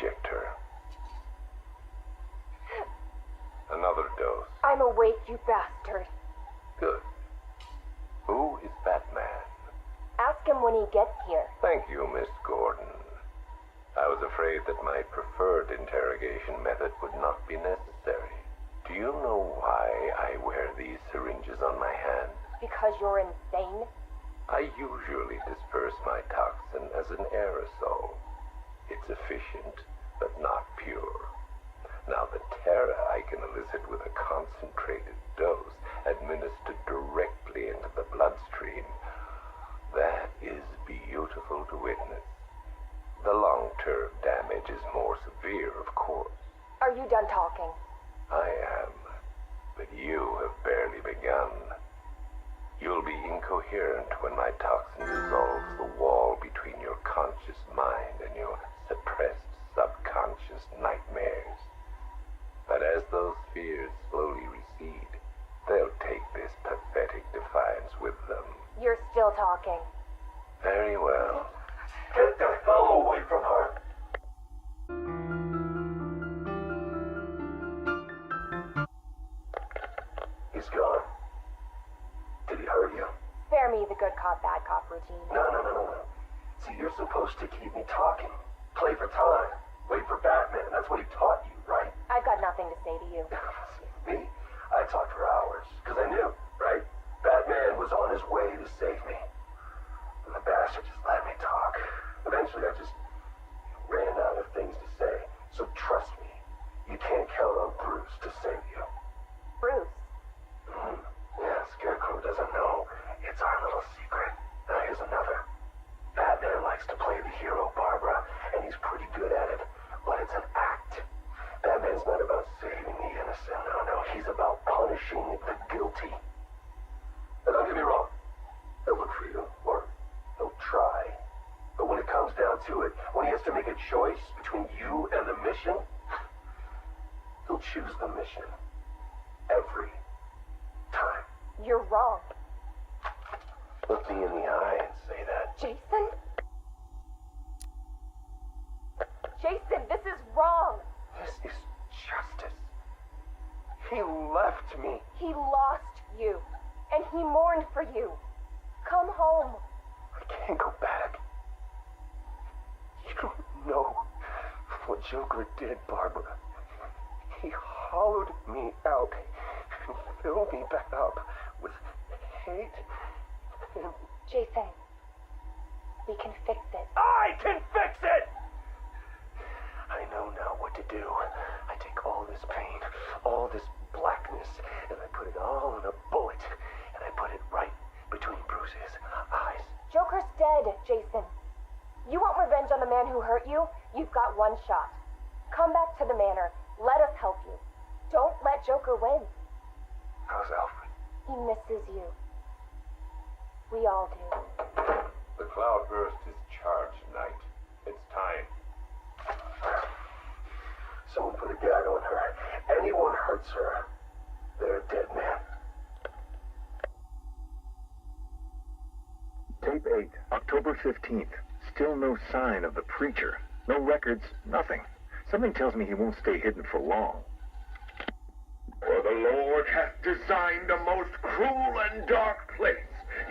injector. Another dose. I'm awake, you bastard. Good. Who is Batman? Ask him when he gets here. Thank you, Miss Gordon. I was afraid that my preferred interrogation method would not be necessary. Do you know why I wear these syringes on my hands? Because you're insane? I usually disperse my toxin as an aerosol. It's efficient, but not pure. Now, the terror I can elicit with a concentrated dose administered directly into the bloodstream, that is beautiful to witness. The long-term damage is more severe, of course. Are you done talking? I am, but you have barely begun. You'll be incoherent when my toxin dissolves the wall between your conscious mind and your suppressed subconscious nightmares. But as those fears slowly recede, they'll take this pathetic defiance with them. You're still talking. Very well. Get the hell away from her! He's gone. Did he hurt you? Spare me the good cop, bad cop routine. No. See, you're supposed to keep me talking. Play for time. Wait for Batman. That's what he taught you, right? I've got nothing to say to you. Me? I talked for hours. Because I knew, right? Batman was on his way to save me. And the bastard just let me talk. Eventually, I just ran out of things to say. So trust me, you can't count on Bruce to save you. Bruce? Yeah, Scarecrow doesn't know. It's our little secret. Now here's another. Batman likes to play the hero, Barbara, and he's pretty good at it. But it's an act. Batman's not about saving the innocent. No. He's about punishing the guilty. And don't get me wrong. He'll look for you, or he'll try. But when it comes down to it, when he has to make a choice between you and the mission, he'll choose the mission. Every time. You're wrong. Look me in the eye and say that. Jason? Jason, this is wrong. This is justice. He left me. He lost you, and he mourned for you. Come home. I can't go back. You don't know what Joker did, Barbara. He hollowed me out and filled me back up with hate and... Jason, we can fix it. I can fix it! I know now what to do. I take all this pain, all this blackness, and I put it all in a bullet, and I put it right between Bruce's eyes. Joker's dead, Jason. You want revenge on the man who hurt you? You've got one shot. Come back to the manor. Let us help you. Don't let Joker win. How's Alfred? He misses you. We all do. The cloudburst is charged, Knight. It's time. Someone put a gag on her. Anyone hurts her, they're a dead man. Tape 8, October 15th. Still no sign of the preacher. No records, nothing. Something tells me he won't stay hidden for long. For the Lord hath designed a most cruel and dark place.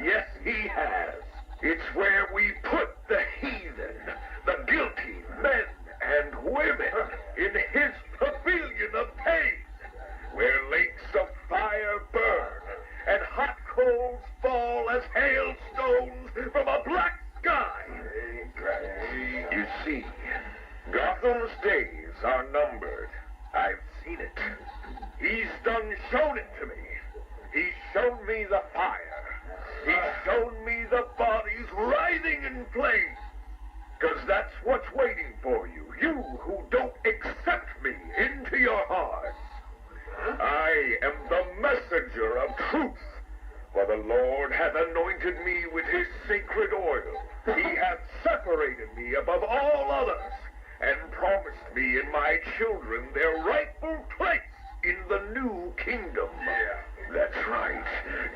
Yes, he has. It's where we put the heathen, the guilty men and women in his pavilion of pain, where lakes of fire burn and hot coals fall as hailstones from a black sky. You see, Gotham's days are numbered. I've seen it. He's shown it to me. He's shown me the fire. He's shown me the bodies writhing in flames. 'Cause that's what's waiting for you. You who don't accept me into your hearts. I am the messenger of truth. For the Lord hath anointed me with his sacred oil. He hath separated me above all others, and promised me and my children their rightful place in the new kingdom. That's right.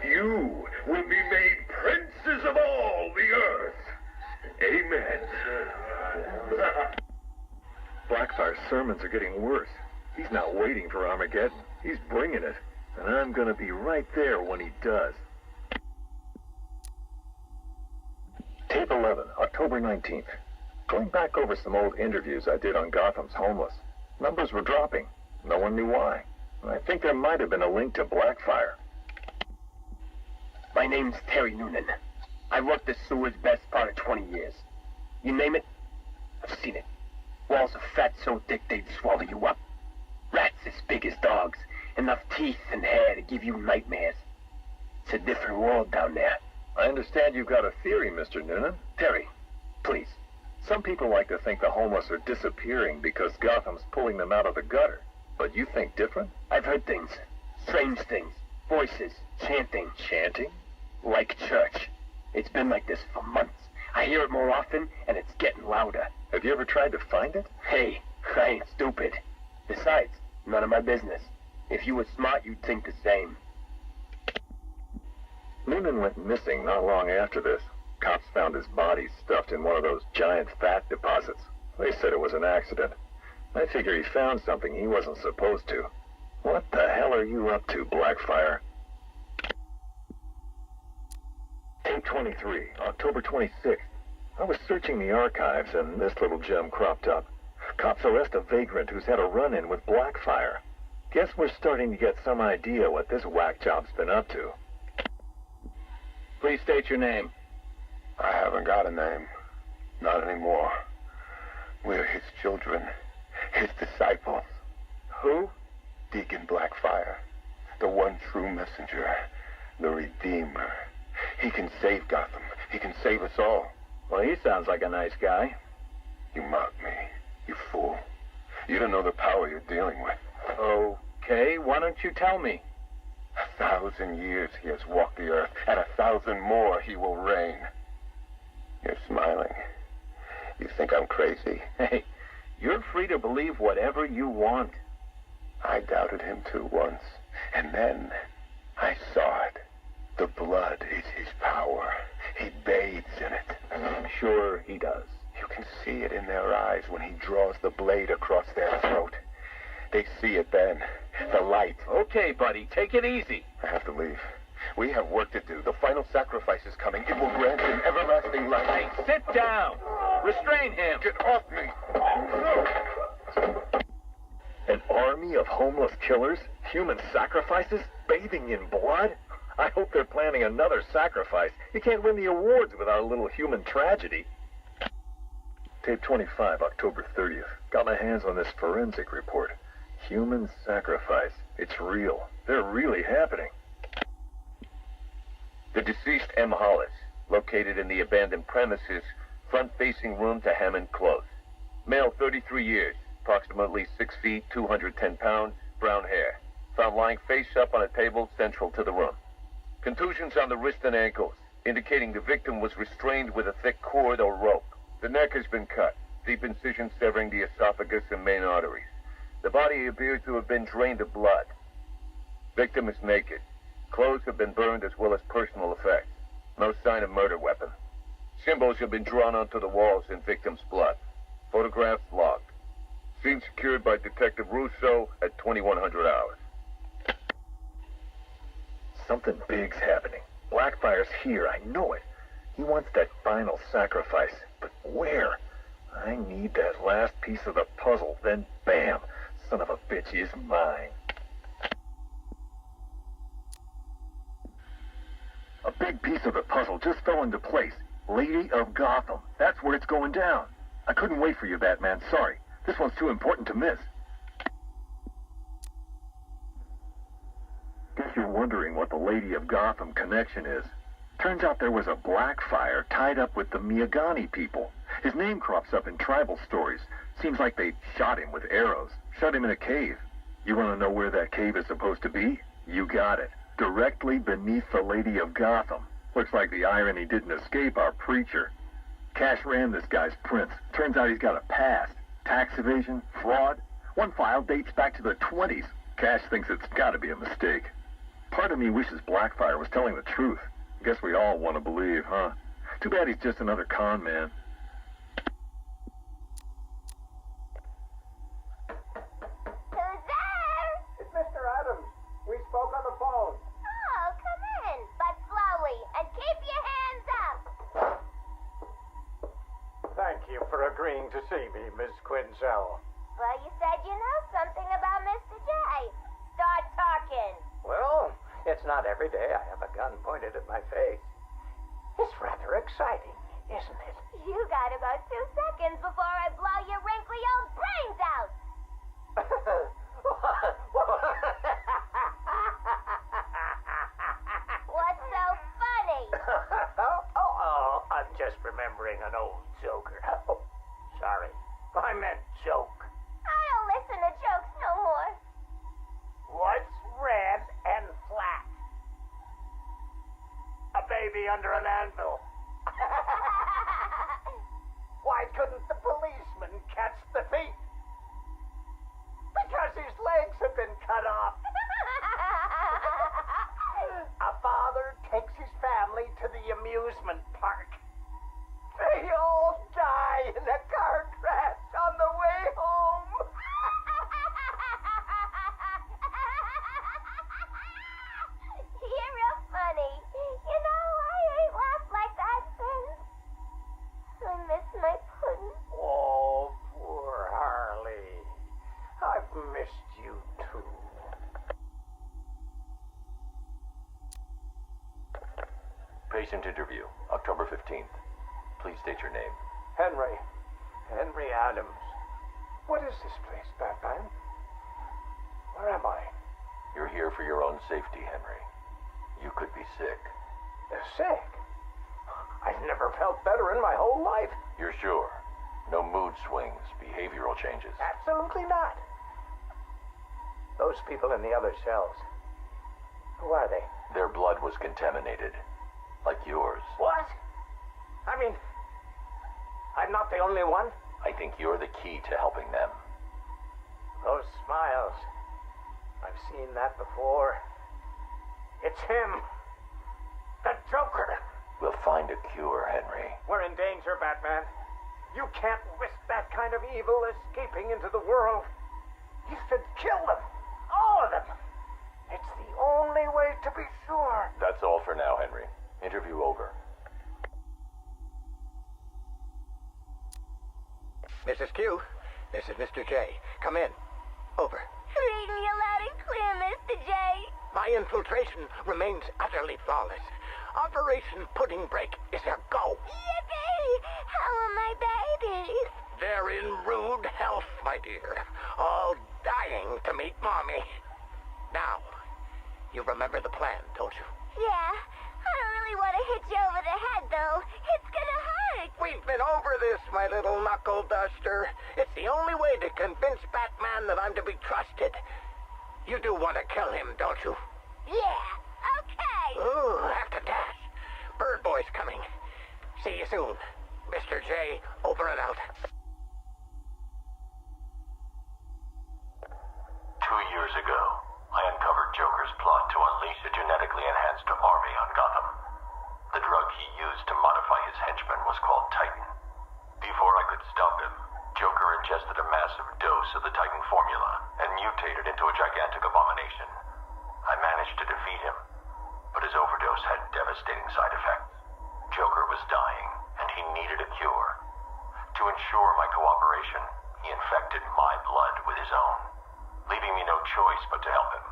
You will be made princes of all the earth. Amen. Blackfire's sermons are getting worse. He's not waiting for Armageddon. He's bringing it. And I'm gonna be right there when he does. Tape 11, October 19th. Going back over some old interviews I did on Gotham's homeless. Numbers were dropping. No one knew why. I think there might have been a link to Blackfire. My name's Terry Noonan. I worked the sewers best part of 20 years. You name it, I've seen it. Walls of fat so thick they'd swallow you up. Rats as big as dogs. Enough teeth and hair to give you nightmares. It's a different world down there. I understand you've got a theory, Mr. Noonan. Terry, please. Some people like to think the homeless are disappearing because Gotham's pulling them out of the gutter. But you think different? I've heard things. Strange things. Voices. Chanting. Chanting? Like church. It's been like this for months. I hear it more often, and it's getting louder. Have you ever tried to find it? Hey, I ain't stupid. Besides, none of my business. If you were smart, you'd think the same. Noonan went missing not long after this. Cops found his body stuffed in one of those giant fat deposits. They said it was an accident. I figure he found something he wasn't supposed to. What the hell are you up to, Blackfire? Tape 23, October 26th. I was searching the archives and this little gem cropped up. Cops arrest a vagrant who's had a run-in with Blackfire. Guess we're starting to get some idea what this whack job's been up to. Please state your name. I haven't got a name. Not anymore. We're his children. His disciples. Who? Deacon Blackfire. The one true messenger. The Redeemer. He can save Gotham. He can save us all. Well, he sounds like a nice guy. You mock me, you fool. You don't know the power you're dealing with. Okay, why don't you tell me? 1,000 years he has walked the earth, and 1,000 more he will reign. You're smiling. You think I'm crazy? Hey, you're free to believe whatever you want. I doubted him too once, and then I saw it. The blood is his power. He bathes in it. I'm sure he does. You can see it in their eyes when he draws the blade across their throat. They see it then. The light. Okay, buddy, take it easy. I have to leave. We have work to do. The final sacrifice is coming. It will grant him everlasting life. Hey, sit down. Restrain him. Get off me. An army of homeless killers? Human sacrifices? Bathing in blood? I hope they're planning another sacrifice. You can't win the awards without a little human tragedy. Tape 25, October 30th. Got my hands on this forensic report. Human sacrifice. It's real. They're really happening. The deceased M. Hollis, located in the abandoned premises, front-facing room to Hammond Close. Male, 33 years, approximately 6 feet, 210 pounds, brown hair. Found lying face up on a table central to the room. Contusions on the wrist and ankles, indicating the victim was restrained with a thick cord or rope. The neck has been cut, deep incision severing the esophagus and main arteries. The body appears to have been drained of blood. Victim is naked. Clothes have been burned as well as personal effects. No sign of murder weapon. Symbols have been drawn onto the walls in victim's blood. Photographs logged. Scene secured by Detective Russo at 2100 hours. Something big's happening. Blackfire's here, I know it. He wants that final sacrifice. But where? I need that last piece of the puzzle, then bam! Son of a bitch is mine. A big piece of the puzzle just fell into place. Lady of Gotham. That's where it's going down. I couldn't wait for you, Batman. Sorry. This one's too important to miss. Guess you're wondering what the Lady of Gotham connection is. Turns out there was a Blackfire tied up with the Miyagani people. His name crops up in tribal stories. Seems like they shot him with arrows. Shut him in a cave. You want to know where that cave is supposed to be? You got it. Directly beneath the Lady of Gotham. Looks like the irony didn't escape our preacher. Cash ran this guy's prints. Turns out he's got a past. Tax evasion, fraud. One file dates back to the 20s. Cash thinks it's got to be a mistake. Part of me wishes Blackfire was telling the truth. Guess we all want to believe, huh? Too bad he's just another con man. Denzel. Well, you said you know something about Mr. J. Start talking. Well, it's not every day I have a gun pointed at my face. It's rather exciting, isn't it? You gotta go 2 seconds before I blow your wrinkly old brains out. What's so funny? I'm just remembering an old joker. Oh, sorry. I meant joke. I don't listen to jokes no more. What's red and flat? A baby under an anvil. Why couldn't the policeman catch the thief? Because his legs have been cut off. A father takes his family to the amusement park. They all die in a car crash on the way home. You're real funny. You know, I ain't laughed like that since. I miss my pudding. Oh, poor Harley. I've missed you too. Patient interview, October 15th. Please state your name. Henry Adams. What is this place, Batman? Where am I? You're here for your own safety, Henry. You could be sick. Sick? I've never felt better in my whole life. You're sure? No mood swings, behavioral changes. Absolutely not. Those people in the other cells. Who are they? Their blood was contaminated. Like yours. What? I mean, I'm not the only one. I think you're the key to helping them. Those smiles. I've seen that before. It's him. The Joker. We'll find a cure, Henry. We're in danger, Batman. You can't risk that kind of evil escaping into the world. You should kill them. All of them. It's the only way to be sure. That's all for now, Henry. Interview over. Mrs. Q, this is Mr. J. Come in. Over. Read me loud and clear, Mr. J. My infiltration remains utterly flawless. Operation Pudding Break is a go. Yippee! How are my babies? They're in rude health, my dear. All dying to meet Mommy. Now, you remember the plan, don't you? Yeah. I don't really want to hit you over the head, though. It's gonna hurt. We've been over this, my little knuckle duster. It's the only way to convince Batman that I'm to be trusted. You do want to kill him, don't you? Yeah. Okay. Ooh, have to dash. Bird Boy's coming. See you soon. Mr. J, over and out. 2 years ago, I uncovered Joker's plot to unleash a genetically enhanced army on Gotham. The drug he used to modify his henchmen was called Titan. Before I could stop him, Joker ingested a massive dose of the Titan formula and mutated into a gigantic abomination. I managed to defeat him, but his overdose had devastating side effects. Joker was dying, and he needed a cure. To ensure my cooperation, he infected my blood with his own, leaving me no choice but to help him.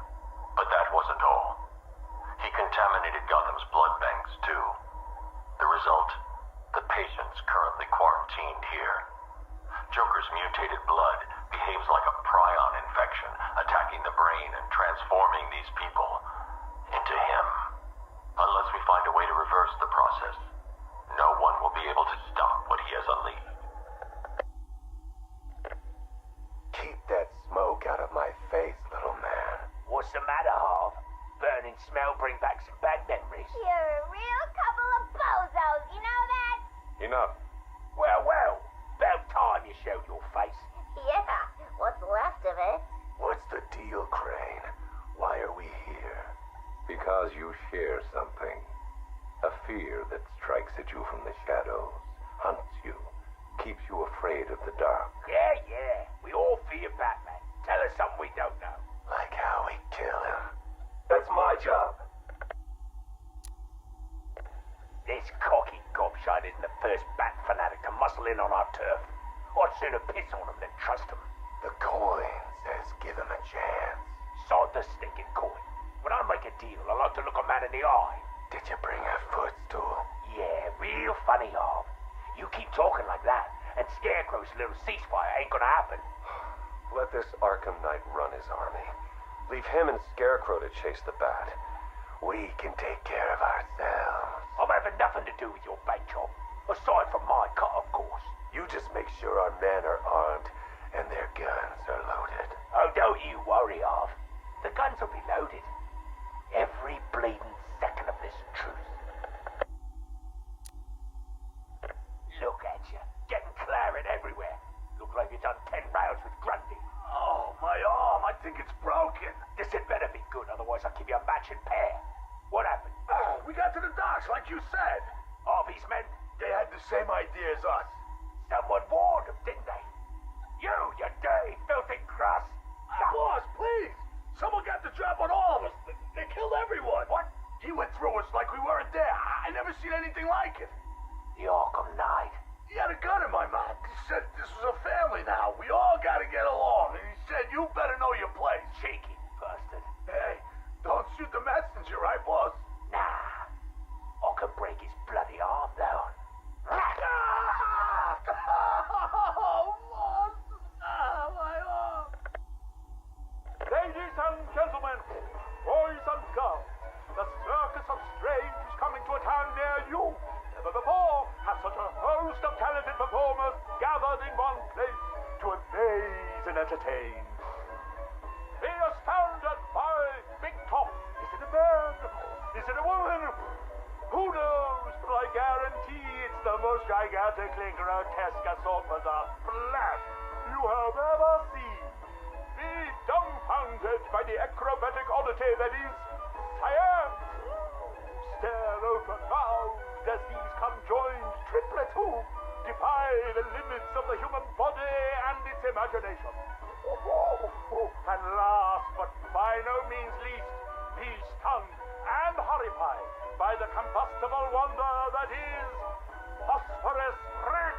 But that wasn't all. He contaminated Gotham's blood banks, too. The result? The patient's currently quarantined here. Joker's mutated blood behaves like a prion infection, attacking the brain and transforming these people into him. Unless we find a way to reverse the process, no one will be able to stop what he has unleashed. Keep that smoke out of my face, little man. What's the matter, Harv? Burning smell bring back some bad memories. You're a real couple of bozos, you know that? Enough. Well, about time you showed your face. Yeah. What's left of it? What's the deal, Crane? Why are we here? Because you share something. A fear that strikes at you from the shadows, hunts you, keeps you afraid of the dark. Yeah. We all fear Batman. Tell us something we don't know. Like how we kill him. That's my job. This cocky gobshite isn't the first bat fanatic to muscle in on our turf. Or I'd sooner piss on him than trust him. The coin says give him a chance. Sod the stinking coin. When I make a deal, I like to look a man in the eye. Did you bring a footstool? Yeah, real funny, Harv. You keep talking like that, and Scarecrow's little ceasefire ain't gonna happen. Let this Arkham Knight run his army. Leave him and Scarecrow to chase the Bat. We can take care of ourselves. I'm having nothing to do with your bank job. Aside from my cut, of course. You just make sure our men are armed and their guns are loaded. Oh, don't you worry, Harv. The guns will be loaded. Every bleeding second of this truce. Look at you, getting claret everywhere. Look like you've done 10 rounds with Grundy. Oh, my arm, I think it's broken. This had better be good, otherwise I'll give you a matching pair. What happened? We got to the docks, like you said. Harvey's men? They had the same idea as us. Someone warned them, didn't they? You dirty, filthy grass. Boss, please. Someone got the drop on all of us. They killed everyone. What? He went through us like we weren't there. I never seen anything like it. The Arkham Knight. He had a gun in my mouth. He said this was a family now. We all gotta get along. And he said, you better know your place. Cheeky bastard. Hey, don't shoot the messenger, right, boss? Nah. I can break his bloody arm, though. Oh, boss. My arm. Ladies and gentlemen, boys and girls, the Circus of Strange is coming to a town near you. Never before have such a host of talented performers gathered in one place to amaze and entertain. Be astounded by Big Top. Is it a man? Is it a woman? Who knows? But I guarantee it's the most gigantically grotesque assortment of flesh you have ever seen. Be dumbfounded by the acrobatic oddity that is science. Stare open-mouthed as these conjoined triplets who defy the limits of the human body and its imagination. And last but by no means least, be stunned and horrified by the combustible wonder that is phosphorus Rex.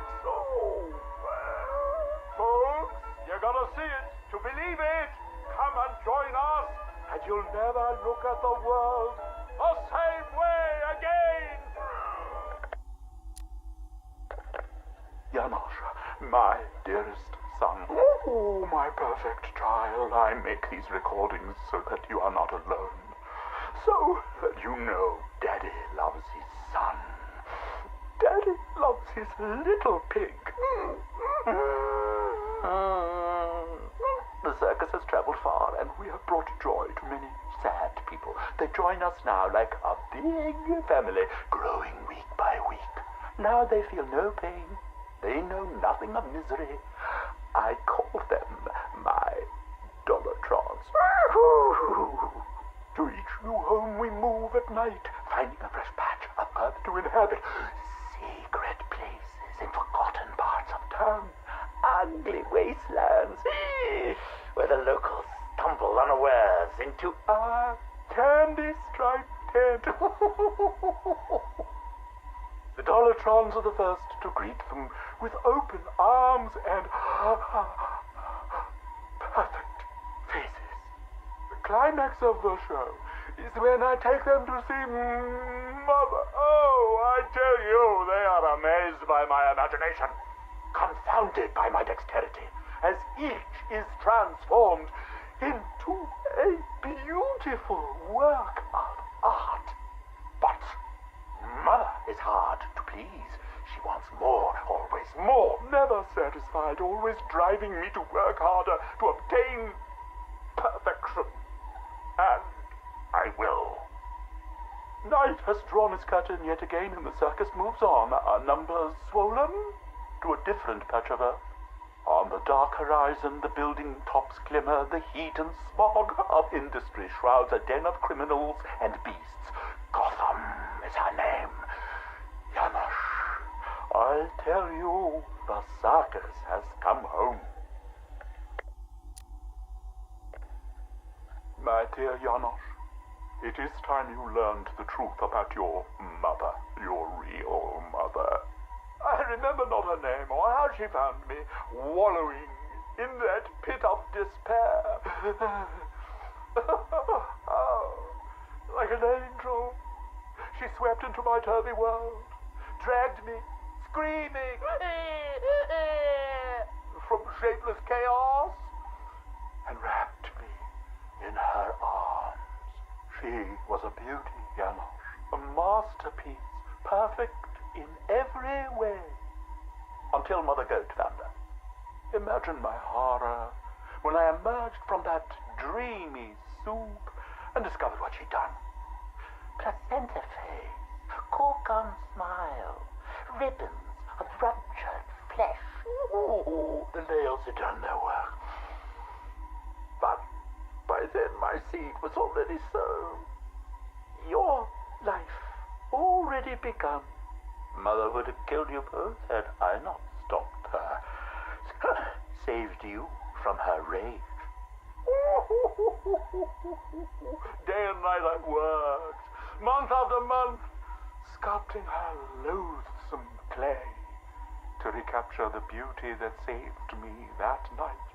Folks, you gotta see it to believe it. Come and join us, and you'll never look at the world the same way again. Janosch, my dearest son. Oh, my perfect child. I make these recordings so that you are not alone. So that you know Daddy loves his son. Daddy loves his little pig. The circus has traveled far, and we have brought joy to many sad people. They join us now like a big family, growing week by week. Now they feel no pain. They know nothing of misery. I call them my Dollartrons. To each new home we move at night, finding a fresh patch of earth to inhabit. Secret places in forgotten parts of town. Ugly wastelands where the locals stumble unawares into our candy-striped tent. The Dollartrons are the first to greet them with open arms and perfect faces. The climax of the show is when I take them to see Mother. Oh, I tell you, they are amazed by my imagination, confounded by my dexterity, as each is transformed into a beautiful work of art. But Mother is hard to please. She wants more, always more, never satisfied, always driving me to work harder to obtain perfection. And I will. Night has drawn its curtain yet again, and the circus moves on, our numbers swollen to a different patch of earth. On the dark horizon, the building tops glimmer, the heat and smog of industry shrouds a den of criminals and beasts. Gotham is her name. Janosch, I tell you, the circus has come home. My dear Janosch, it is time you learned the truth about your mother, your real mother. I remember not her name or how she found me, wallowing in that pit of despair. Oh, like an angel, she swept into my turvy world, dragged me, screaming, from shapeless chaos, and wrapped me in her arms. She was a beauty, Janos, a masterpiece, perfect in every way, until Mother Goat found her. Imagine my horror when I emerged from that dreamy soup and discovered what she'd done. Placenta face, cork-on smile, ribbons of ruptured flesh. Ooh, the nails had done their work. But by then my seed was already sown. Your life already begun. Mother would have killed you both had I not stopped her. Saved you from her rage. Day and night I worked, month after month, sculpting her loathsome clay to recapture the beauty that saved me that night.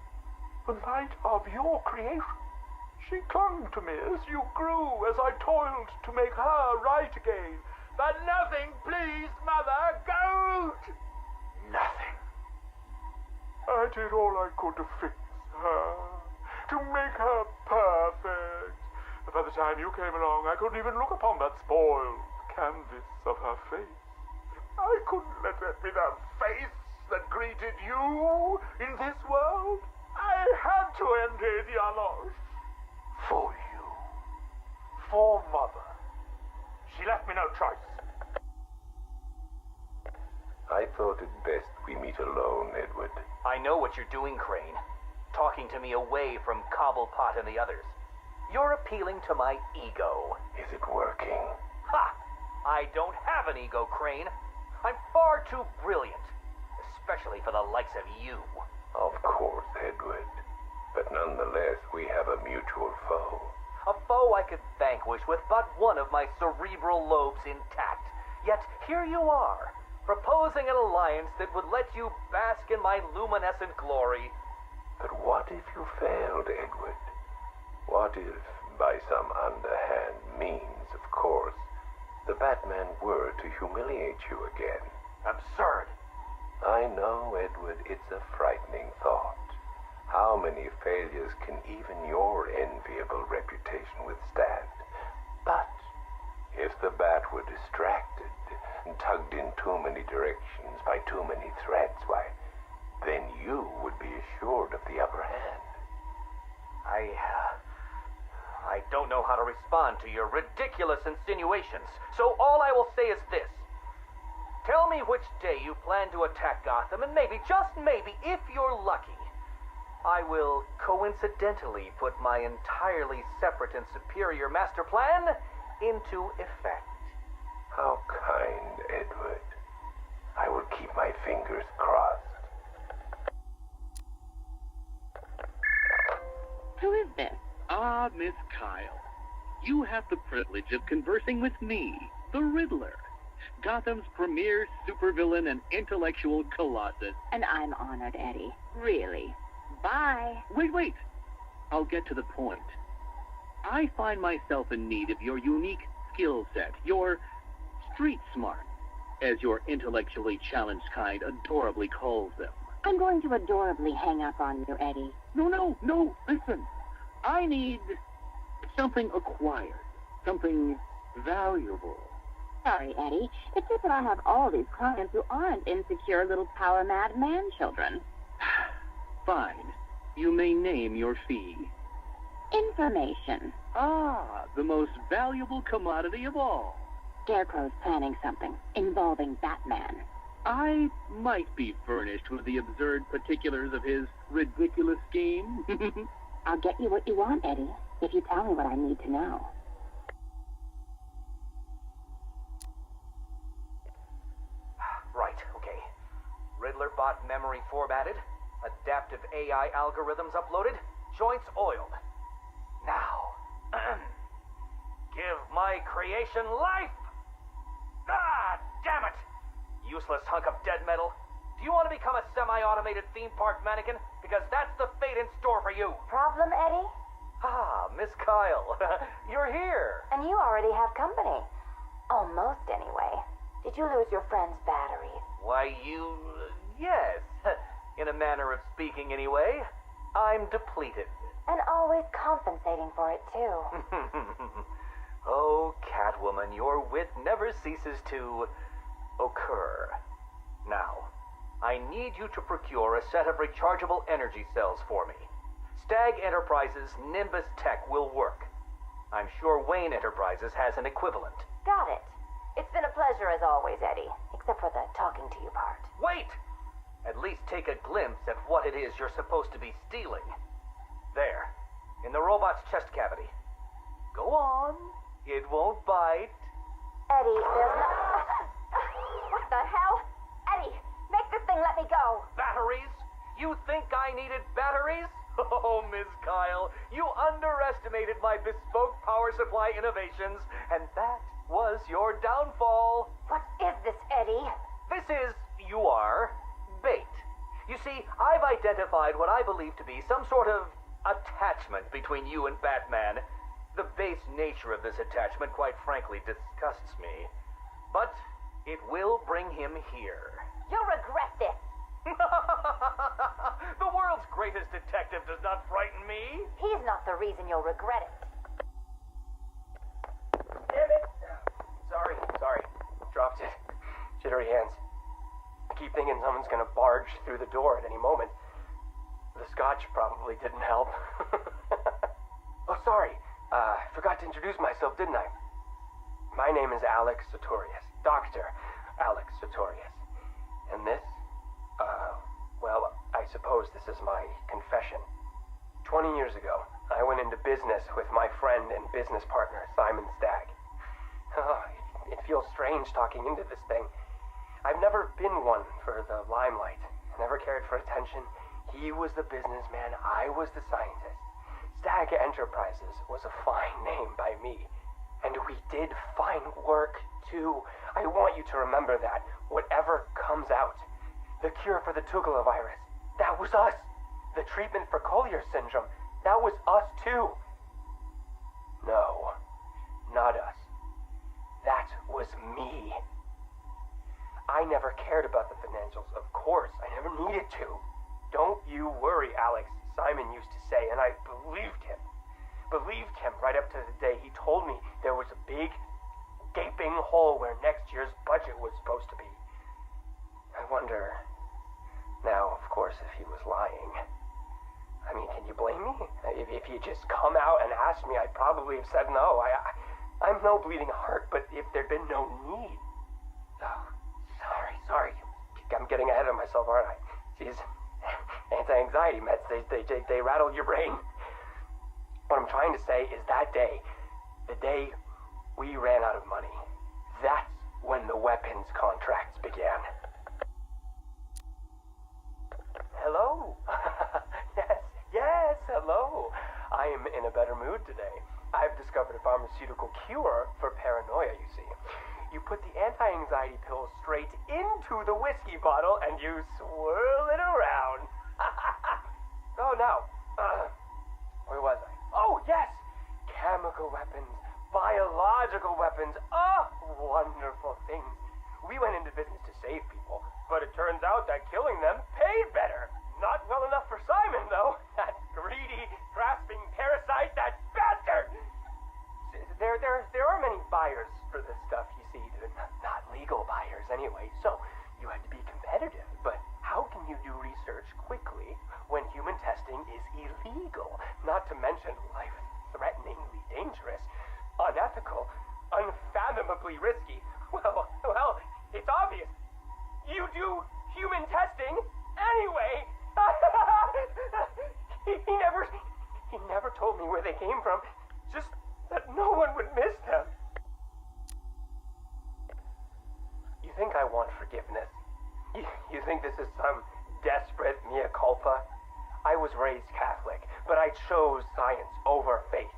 The night of your creation. She clung to me as you grew, as I toiled to make her right again. But nothing pleased Mother Goat! Nothing. I did all I could to fix her, to make her perfect. But by the time you came along, I couldn't even look upon that spoiled canvas of her face. I couldn't let that be the face that greeted you in this world. I had to end it, Janos. For you. For Mother. She left me no choice. I thought it best we meet alone, Edward. I know what you're doing, Crane. Talking to me away from Cobblepot and the others. You're appealing to my ego. Is it working? Ha! I don't have an ego, Crane. I'm far too brilliant. Especially for the likes of you. Of course, Edward. But nonetheless, we have a mutual foe. A foe I could vanquish with but one of my cerebral lobes intact. Yet here you are, proposing an alliance that would let you bask in my luminescent glory. But what if you failed, Edward? What if, by some underhand means, of course, the Batman were to humiliate you again? Absurd. I know, Edward, it's a frightening thought. How many failures can even your enviable reputation withstand? But if the Bat were distracted and tugged in too many directions by too many threads, why, then you would be assured of the upper hand. I don't know how to respond to your ridiculous insinuations, so all I will say is this. Tell me which day you plan to attack Gotham, and maybe, just maybe, if you're lucky, I will coincidentally put my entirely separate and superior master plan into effect. How kind, Edward. I will keep my fingers crossed. Who is this? Ah, Miss Kyle. You have the privilege of conversing with me, the Riddler, Gotham's premier supervillain and intellectual colossus. And I'm honored, Eddie. Really. Bye. Wait. I'll get to the point. I find myself in need of your unique skill set, your street smart, as your intellectually challenged kind adorably calls them. I'm going to adorably hang up on you, Eddie. No, listen. I need something acquired, something valuable. Sorry, Eddie. It's just that I have all these clients who aren't insecure little power-mad man-children. Fine. You may name your fee. Information. Ah, the most valuable commodity of all. Scarecrow's planning something involving Batman. I might be furnished with the absurd particulars of his ridiculous scheme. I'll get you what you want, Eddie, if you tell me what I need to know. Right, okay. Riddler bot memory formatted, adaptive AI algorithms uploaded, joints oiled. Now, give my creation life! Ah, damn it! useless hunk of dead metal. Do you want to become a semi-automated theme park mannequin? Because that's the fate in store for you. Problem, Eddie? Ah, Miss Kyle. You're here. And you already have company. Almost, anyway. Did you lose your friend's batteries? Why, yes. In a manner of speaking, anyway. I'm depleted. And always compensating for it, too. Oh, Catwoman, your wit never ceases to occur. Now, I need you to procure a set of rechargeable energy cells for me. Stagg Enterprises' Nimbus Tech will work. I'm sure Wayne Enterprises has an equivalent. Got it. It's been a pleasure as always, Eddie. Except for the talking to you part. Wait! At least take a glimpse at what it is you're supposed to be stealing. There, in the robot's chest cavity. Go on. It won't bite. Eddie, there's no... What the hell? Eddie, make this thing let me go. Batteries? You think I needed batteries? Oh, Miss Kyle, you underestimated my bespoke power supply innovations, and that was your downfall. What is this, Eddie? This is, you are, bait. You see, I've identified what I believe to be some sort of attachment between you and Batman. The base nature of this attachment, quite frankly, disgusts me. But it will bring him here. You'll regret this. The world's greatest detective does not frighten me. He's not the reason you'll regret it. Damn it! Sorry. Dropped it. Jittery hands. I keep thinking someone's gonna barge through the door at any moment. The scotch probably didn't help. Oh, sorry. Forgot to introduce myself, didn't I? My name is Alex Sartorious. Dr. Alex Sartorious. And this? Well, I suppose this is my confession. 20 years ago, I went into business with my friend and business partner, Simon Stagg. Oh, it feels strange talking into this thing. I've never been one for the limelight. Never cared for attention. He was the businessman, I was the scientist. Stagg Enterprises was a fine name by me. And we did fine work, too. I want you to remember that. Whatever comes out. The cure for the Tugela virus, that was us. The treatment for Collier syndrome, that was us, too. No, not us. That was me. I never cared about the financials, of course. I never needed to. Don't you worry, Alex, Simon used to say, and I believed him. Believed him right up to the day he told me there was a big, gaping hole where next year's budget was supposed to be. I wonder, now, of course, if he was lying. I mean, can you blame me? If he had just come out and asked me, I'd probably have said no. I'm no bleeding heart, but if there'd been no need. Oh, sorry. I'm getting ahead of myself, aren't I? Jeez. Anti-anxiety meds, they rattle your brain. What I'm trying to say is that day, the day we ran out of money, that's when the weapons contracts began. Hello? Yes, hello. I am in a better mood today. I've discovered a pharmaceutical cure for paranoia, you see. You put the anti-anxiety pill straight into the whiskey bottle and you swirl it around. Oh, no. Where was I? Oh, yes! Chemical weapons, biological weapons. Oh, wonderful things. We went into business to save people, but it turns out that killing them paid better. Not well enough for Simon, though. That greedy, grasping parasite, that bastard! There are many buyers for this stuff, you see. Not legal buyers, anyway, so you had to be competitive. But how can you do research quickly when human testing is illegal? Not to mention life-threateningly dangerous, unethical, unfathomably risky. Well, it's obvious. You do human testing anyway. He never told me where they came from. Just that no one would miss them. You think I want forgiveness? You think this is some desperate mea culpa? I was raised Catholic, but I chose science over faith.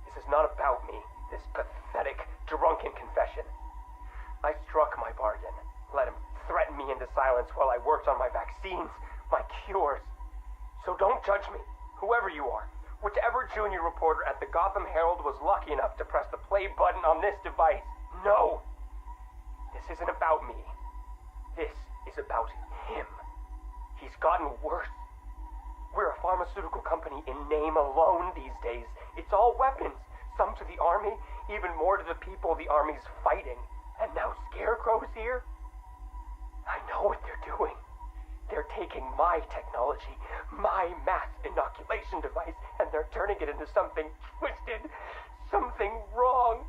This is not about me, this pathetic, drunken confession. I struck my bargain. Let him threaten me into silence while I worked on my vaccines, my cures. So don't judge me, whoever you are. Whichever junior reporter at the Gotham Herald was lucky enough to press the play button on this device. No! This isn't about me. This is about him. He's gotten worse. We're a pharmaceutical company in name alone these days. It's all weapons, some to the army, even more to the people the army's fighting. And now Scarecrow's here? I know what they're doing. They're taking my technology, my mass inoculation device, and they're turning it into something twisted, something wrong.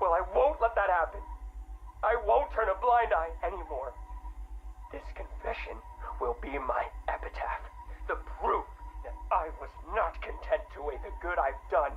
Well, I won't let that happen. I won't turn a blind eye anymore. This confession will be my epitaph, the proof that I was not content to weigh the good I've done